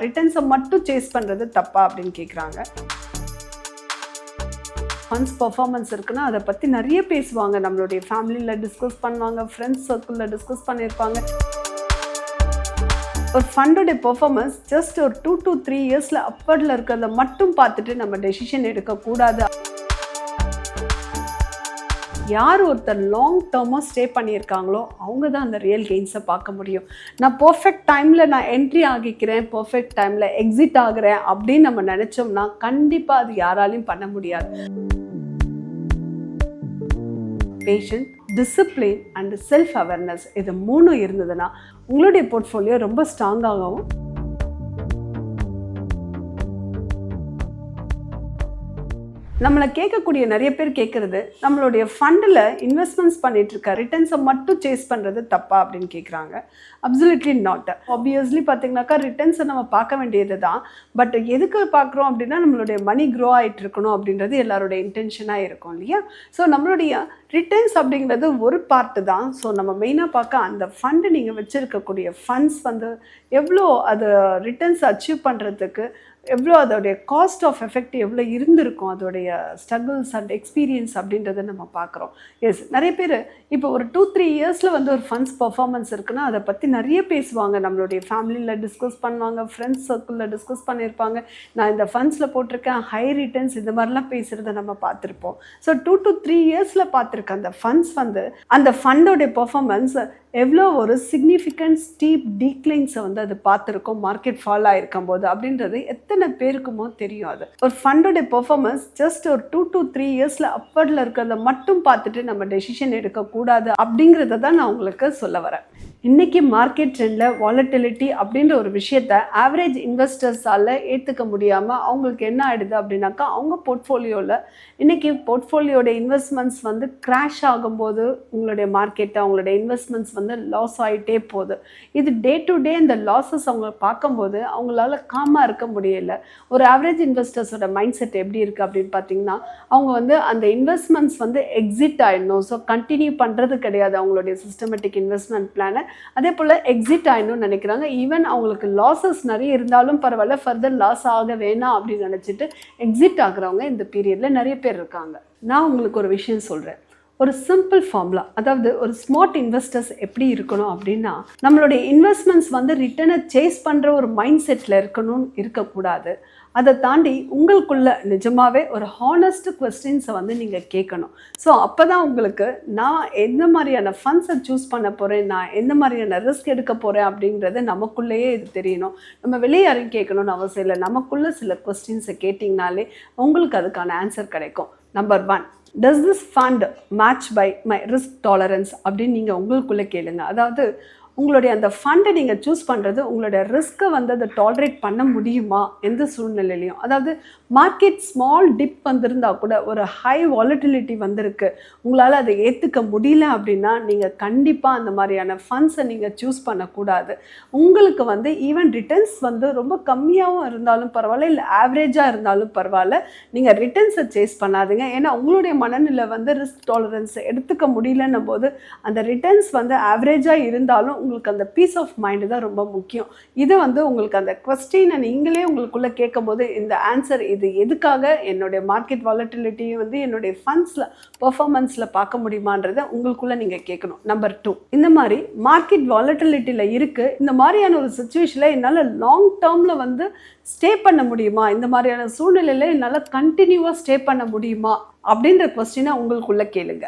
ரிட்டர்ன்ஸை மட்டும் சேஸ் பண்ணுறது தப்பா அப்படின்னு கேட்குறாங்க. ஃபண்ட்ஸ் பர்ஃபார்மன்ஸ் இருக்குன்னா அதை பற்றி நிறைய பேசுவாங்க, நம்மளுடைய ஃபேமிலியில் டிஸ்கஸ் பண்ணுவாங்க, ஃப்ரெண்ட்ஸ் சர்க்கிளில் டிஸ்கஸ் பண்ணியிருப்பாங்க. ஒரு ஃபண்டோடைய பெர்ஃபார்மன்ஸ் ஜஸ்ட் ஒரு 2 to 3 இயர்ஸில் அப்பர்டில் இருக்கிறத மட்டும் பார்த்துட்டு நம்ம டெசிஷன் எடுக்கக்கூடாது. யார் ஒருத்தர் லாங் டேர்மாக ஸ்டே பண்ணியிருக்காங்களோ அவங்க தான் அந்த ரியல் கெயின்ஸை பார்க்க முடியும். நான் பர்ஃபெக்ட் டைமில் நான் என்ட்ரி ஆகிக்கிறேன், பர்ஃபெக்ட் டைமில் எக்ஸிட் ஆகிறேன் அப்படின்னு நம்ம நினச்சோம்னா கண்டிப்பாக அது யாராலையும் பண்ண முடியாது. Patience, discipline and self awareness, இது 3 இருந்ததுன்னா உங்களுடைய போர்ட்ஃபோலியோ ரொம்ப ஸ்ட்ராங்காகவும் நம்மளை கேட்கக்கூடிய நிறைய பேர் கேட்குறது, நம்மளுடைய ஃபண்டில் இன்வெஸ்ட்மெண்ட்ஸ் பண்ணிட்டு இருக்க ரிட்டர்ன்ஸை மட்டும் சேஸ் பண்ணுறது தப்பா அப்படின்னு கேட்குறாங்க. Absolutely not. ஆப்வியஸ்லி பார்த்தீங்கன்னாக்கா ரிட்டர்ன்ஸை நம்ம பார்க்க வேண்டியது தான். பட் எதுக்கு பார்க்குறோம் அப்படின்னா நம்மளுடைய மணி க்ரோ ஆகிட்டு இருக்கணும் அப்படின்றது எல்லாருடைய இன்டென்ஷனாக இருக்கும் இல்லையா? ஸோ நம்மளுடைய ரிட்டர்ன்ஸ் அப்படிங்கிறது ஒரு பார்ட்டு தான். ஸோ நம்ம மெயினாக பார்க்க அந்த ஃபண்டு நீங்கள் வச்சுருக்கக்கூடிய ஃபண்ட்ஸ் வந்து எவ்வளோ அது ரிட்டர்ன்ஸ் அச்சீவ் பண்ணுறதுக்கு எவ்வளோ அதோடைய காஸ்ட் ஆஃப் எஃபெக்ட் எவ்வளோ இருந்திருக்கும், அதோடைய ஸ்ட்ரகிள்ஸ் அண்ட் எக்ஸ்பீரியன்ஸ் அப்படின்றத நம்ம பார்க்குறோம். எஸ், நிறைய பேர் இப்போ ஒரு 2-3 இயர்ஸில் வந்து ஒரு ஃபண்ட்ஸ் பர்ஃபார்மன்ஸ் இருக்குன்னா அதை பற்றி நிறைய பேசுவாங்க, நம்மளுடைய ஃபேமிலியில் டிஸ்கஸ் பண்ணுவாங்க, ஃப்ரெண்ட்ஸ் சர்க்கிளில் டிஸ்கஸ் பண்ணியிருப்பாங்க. நான் இந்த ஃபண்ட்ஸில் போட்டிருக்கேன், ஹை ரிட்டர்ன்ஸ், இந்த மாதிரிலாம் பேசுகிறத நம்ம பார்த்துருப்போம். ஸோ 2 to 3 இயர்ஸில் பார்த்துருக்க அந்த ஃபண்ட்ஸ் வந்து அந்த ஃபண்டோடைய பர்ஃபார்மன்ஸ் எவ்வளோ ஒரு சிக்னிஃபிகண்ட் ஸ்டீப் டீக்ளைன்ஸை வந்து அது பார்த்துருக்கோம் மார்க்கெட் ஃபால் ஆகிருக்கும் போது அப்படின்றது எத்தனை பேருக்குமோ தெரியும். அது ஒரு ஃபண்டோடைய பெர்ஃபார்மன்ஸ் ஜஸ்ட் ஒரு 2 to 3 இயர்ஸில் அப்பர்டில் இருக்கிறத மட்டும் பார்த்துட்டு நம்ம டெசிஷன் எடுக்கக்கூடாது அப்படிங்கிறத தான் நான் உங்களுக்கு சொல்ல வரேன். இன்றைக்கி மார்க்கெட் ட்ரெண்டில் வாலட்டிலிட்டி அப்படின்ற ஒரு விஷயத்த ஆவரேஜ் இன்வெஸ்டர்ஸால் ஏற்றுக்க முடியாமல் அவங்களுக்கு என்ன ஆகிடுது அப்படின்னாக்கா அவங்க போர்ட்ஃபோலியோவில் இன்றைக்கி போர்ட்ஃபோலியோட இன்வெஸ்ட்மெண்ட்ஸ் வந்து கிராஷ் ஆகும்போது உங்களுடைய மார்க்கெட்டை அவங்களுடைய இன்வெஸ்ட்மெண்ட்ஸ் வந்து லாஸ் ஆகிட்டே போகுது. இது டே டு டே இந்த லாஸஸ் அவங்க பார்க்கும்போது அவங்களால காமாக இருக்க முடியல. ஒரு ஆவரேஜ் இன்வெஸ்டர்ஸோட மைண்ட் செட் எப்படி இருக்குது அப்படின்னு பார்த்தீங்கன்னா அவங்க வந்து அந்த இன்வெஸ்ட்மெண்ட்ஸ் வந்து எக்ஸிட் ஆகிடணும், ஸோ கண்டினியூ பண்ணுறது கிடையாது அவங்களுடைய சிஸ்டமேட்டிக் இன்வெஸ்ட்மெண்ட் பிளானை. அதே போல் எக்ஸிட் ஆகிடணும்னு நினைக்கிறாங்க. ஈவன் அவங்களுக்கு லாஸஸ் நிறைய இருந்தாலும் பரவாயில்ல, ஃபர்தர் லாஸ் ஆக வேணாம் அப்படின்னு நினச்சிட்டு எக்ஸிட் ஆகுறவங்க இந்த பீரியடில் நிறைய பேர் இருக்காங்க. நான் உங்களுக்கு ஒரு விஷயம் சொல்கிறேன், ஒரு சிம்பிள் ஃபார்முலா. அதாவது ஒரு ஸ்மார்ட் இன்வெஸ்டர்ஸ் எப்படி இருக்கணும் அப்படின்னா நம்மளுடைய இன்வெஸ்ட்மெண்ட்ஸ் வந்து ரிட்டர்னை சேஸ் பண்ணுற ஒரு மைண்ட் செட்டில் இருக்கக்கூடாது. அதை தாண்டி உங்களுக்குள்ள நிஜமாகவே ஒரு ஹானஸ்ட் கொஸ்டின்ஸை வந்து நீங்கள் கேட்கணும். ஸோ அப்போ தான் உங்களுக்கு நான் எந்த மாதிரியான ஃபண்ட்ஸை சூஸ் பண்ண போகிறேன், நான் எந்த மாதிரியான ரிஸ்க் எடுக்க போகிறேன் அப்படின்றது நமக்குள்ளேயே இது தெரியணும். நம்ம வெளியே யாரையும் கேட்கணும்னு அவசியம் இல்லை. நமக்குள்ளே சில கொஸ்டின்ஸை கேட்டிங்கனாலே உங்களுக்கு அதுக்கான ஆன்சர் கிடைக்கும். Number 1, does this fund match by my risk tolerance அப்படின்னு நீங்கள் உங்களுக்குள்ளே கேளுங்க. அதாவது உங்களுடைய அந்த ஃபண்டை நீங்கள் சூஸ் பண்ணுறது உங்களுடைய ரிஸ்க்கை வந்து அதை டாலரேட் பண்ண முடியுமா எந்த சூழ்நிலையிலையும். அதாவது மார்க்கெட் ஸ்மால் டிப் வந்திருந்தால் கூட ஒரு ஹை வாலட்டிலிட்டி வந்திருக்கு, உங்களால் அதை ஏற்றுக்க முடியல அப்படின்னா நீங்கள் கண்டிப்பாக அந்த மாதிரியான ஃபண்ட்ஸை நீங்கள் சூஸ் பண்ணக்கூடாது. உங்களுக்கு வந்து ஈவன் ரிட்டர்ன்ஸ் வந்து ரொம்ப கம்மியாகவும் இருந்தாலும் பரவாயில்ல, இல்லை ஆவரேஜாக இருந்தாலும் பரவாயில்ல, நீங்கள் ரிட்டர்ன்ஸை சேஸ் பண்ணாதுங்க. ஏன்னா உங்களுடைய மனநிலை வந்து ரிஸ்க் டாலரன்ஸை எடுத்துக்க முடியலன்னும் போது அந்த ரிட்டர்ன்ஸ் வந்து ஆவரேஜாக இருந்தாலும் உங்களுக்கு அந்த பீஸ் ஆஃப் மைண்டு தான் ரொம்ப முக்கியம். இது வந்து உங்களுக்கு அந்த கொஸ்டினை நீங்களே உங்களுக்குள்ளே கேட்கும் போது இந்த ஆன்சர் இது எதுக்காக என்னுடைய மார்க்கெட் வாலட்டிலிட்டி வந்து என்னுடைய ஃபண்ட்ஸில் பர்ஃபார்மன்ஸில் பார்க்க முடியுமான்றதை உங்களுக்குள்ளே நீங்கள் கேட்கணும். நம்பர் 2, இந்த மாதிரி மார்க்கெட் வாலட்டிலிட்டியில் இருக்குது, இந்த மாதிரியான ஒரு சுச்சுவேஷனில் என்னால் லாங் டேர்மில் வந்து ஸ்டே பண்ண முடியுமா, இந்த மாதிரியான சூழ்நிலையில் என்னால் கண்டினியூவாக ஸ்டே பண்ண முடியுமா அப்படின்ற கொஸ்டினை உங்களுக்குள்ளே கேளுங்க.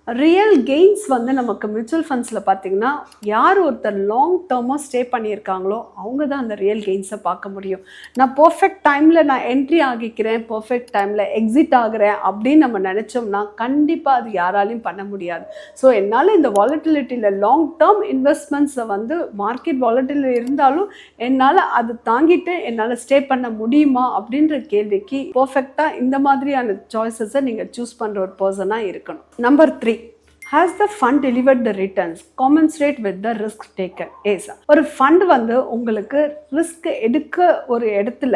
ரியல் கெயின்ஸ் வந்து நமக்கு மியூச்சுவல் ஃபண்ட்ஸில் பார்த்திங்கன்னா யார் ஒருத்தர் லாங் டேர்மாக ஸ்டே பண்ணியிருக்காங்களோ அவங்க தான் அந்த ரியல் கெயின்ஸை பார்க்க முடியும். நான் பர்ஃபெக்ட் டைமில் நான் என்ட்ரி ஆகிக்கிறேன், பர்ஃபெக்ட் டைமில் எக்ஸிட் ஆகிறேன் அப்படின்னு நம்ம நினச்சோம்னா கண்டிப்பாக அது யாராலையும் பண்ண முடியாது. ஸோ என்னால் இந்த வாலட்டிலிட்டியில் லாங் டேர்ம் இன்வெஸ்ட்மெண்ட்ஸை வந்து மார்க்கெட் வாலட்டிலிட்டி இருந்தாலும் என்னால் அது தாங்கிட்டு என்னால் ஸ்டே பண்ண முடியுமா அப்படின்ற கேள்விக்கு பர்ஃபெக்டாக இந்த மாதிரியான சாய்ஸஸை நீங்கள் சூஸ் பண்ணுற ஒரு பர்சனாக இருக்கணும். Number 3, has the fund delivered the returns commensurate with the risk taken? ஒரு ஃபண்ட் வந்து உங்களுக்கு ரிஸ்க் எடுக்க ஒரு இடத்துல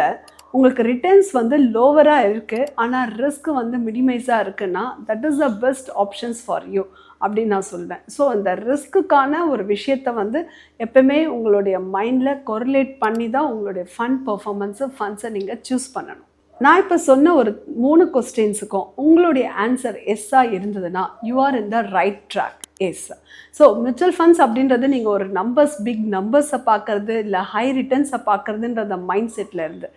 உங்களுக்கு ரிட்டர்ன்ஸ் வந்து லோவராக இருக்குது ஆனால் ரிஸ்க் வந்து மினிமைஸாக இருக்குன்னா that is the best options for you அப்படின்னு நான் சொல்வேன். ஸோ அந்த ரிஸ்க்குக்கான ஒரு விஷயத்தை வந்து எப்பவுமே உங்களுடைய மைண்டில் கொரிலேட் பண்ணி தான் உங்களுடைய ஃபண்ட்ஸை நீங்கள் சூஸ் பண்ணணும். நான் இப்போ சொன்ன ஒரு 3 கொஸ்டின்ஸுக்கும் உங்களுடைய ஆன்சர் எஸ்ஸாக இருந்ததுன்னா you are in the right track. Yes. So mutual funds அப்படின்றது நீங்கள் ஒரு பிக் நம்பர்ஸை பார்க்கறது இல்லை ஹை ரிட்டர்ன்ஸை பார்க்கறதுன்ற அந்த மைண்ட் செட்டில் இருந்து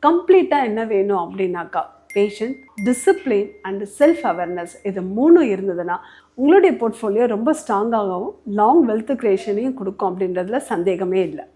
கம்ப்ளீட்டாக என்ன வேணும் அப்படின்னாக்கா patient, discipline and self awareness இது 3 இருந்ததுன்னா உங்களுடைய போர்ட்ஃபோலியோ ரொம்ப ஸ்ட்ராங்காகவும் லாங் வெல்த் கிரியேஷனையும் கொடுக்கும் அப்படின்றதுல சந்தேகமே இல்லை.